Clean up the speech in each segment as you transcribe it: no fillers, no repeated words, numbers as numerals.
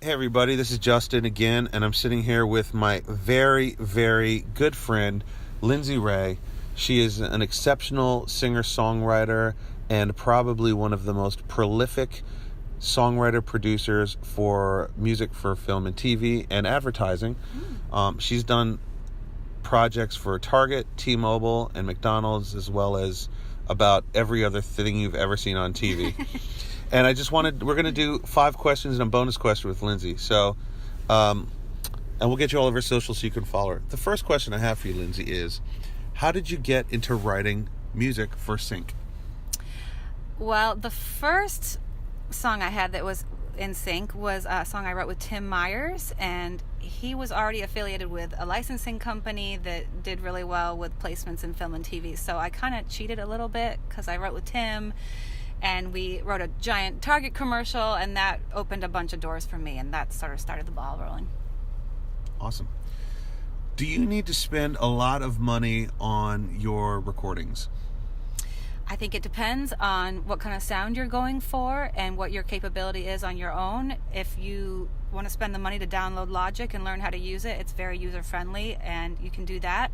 Hey everybody, this is Justin again, and I'm sitting here with my very, very good friend, Lindsey Ray. She is an exceptional singer-songwriter and probably one of the most prolific songwriter-producers for music for film and TV and advertising. She's done projects for Target, T-Mobile, and McDonald's, as well as about every other thing you've ever seen on TV. And we're going to do 5 questions and a bonus question with Lindsey. So, and we'll get you all over social so you can follow her. The first question I have for you, Lindsey, is how did you get into writing music for sync? Well, the first song I had that was in sync was a song I wrote with Tim Myers, and he was already affiliated with a licensing company that did really well with placements in film and TV. So I kind of cheated a little bit because I wrote with Tim, and we wrote a giant Target commercial, and that opened a bunch of doors for me, and that sort of started the ball rolling. Awesome. Do you need to spend a lot of money on your recordings? I think it depends on what kind of sound you're going for and what your capability is on your own. If you want to spend the money to download Logic and learn how to use it, it's very user-friendly, and you can do that.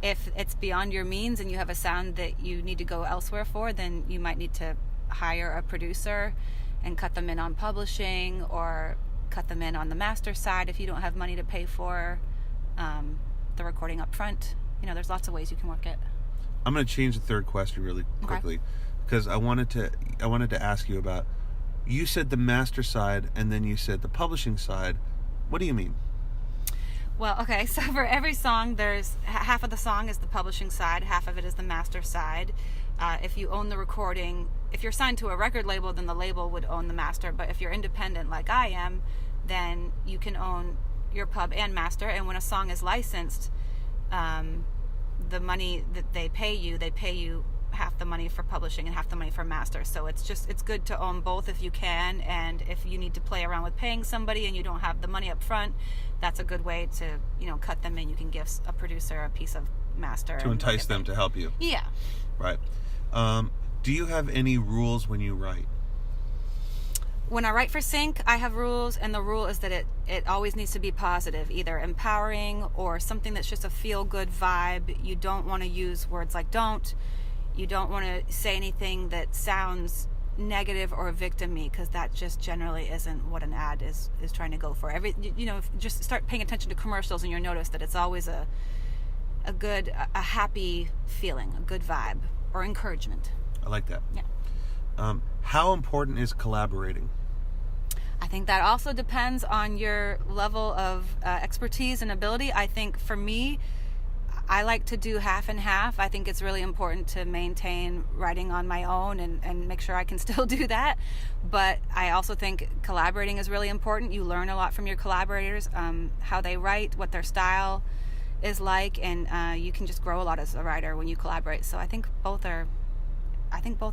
If it's beyond your means and you have a sound that you need to go elsewhere for, then you might need to hire a producer and cut them in on publishing or cut them in on the master side if you don't have money to pay for the recording up front. There's lots of ways you can work it. I'm going to change the third question really quickly because I wanted to ask you about, you said the master side and then you said the publishing side. What do you mean? Well, okay, so for every song, there's half of the song is the publishing side, half of it is the master side. If you own the recording, if you're signed to a record label, then the label would own the master. But if you're independent like I am, then you can own your pub and master. And when a song is licensed, the money that they pay you half the money for publishing and half the money for master. So it's good to own both if you can. And if you need to play around with paying somebody and you don't have the money up front, that's a good way to, cut them in. You can give a producer a piece of master. To entice them to help you. Yeah. Right. Do you have any rules when you write? When I write for sync, I have rules, and the rule is that it always needs to be positive, either empowering or something that's just a feel-good vibe. You don't want to use words like don't. You don't want to say anything that sounds negative or victim-y, because that just generally isn't what an ad is trying to go for. Just start paying attention to commercials, and you'll notice that it's always a happy feeling, a good vibe, or encouragement. I like that. Yeah. How important is collaborating? I think that also depends on your level of expertise and ability. I think for me, I like to do half and half. I think it's really important to maintain writing on my own and make sure I can still do that. But I also think collaborating is really important. You learn a lot from your collaborators, how they write, what their style is like, and you can just grow a lot as a writer when you collaborate. So I think both are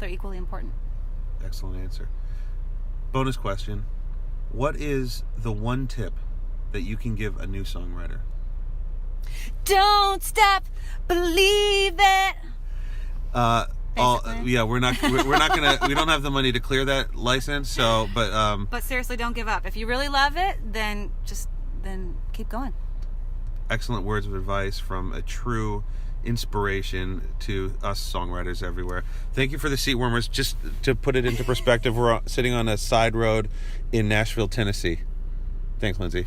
equally important. Excellent answer. Bonus question. What is the one tip that you can give a new songwriter? Don't stop, believe it. We're not gonna. We don't have the money to clear that license. So, but seriously, don't give up. If you really love it, then keep going. Excellent words of advice from a true inspiration to us songwriters everywhere. Thank you for the seat warmers. Just to put it into perspective, we're sitting on a side road in Nashville, Tennessee. Thanks, Lindsey.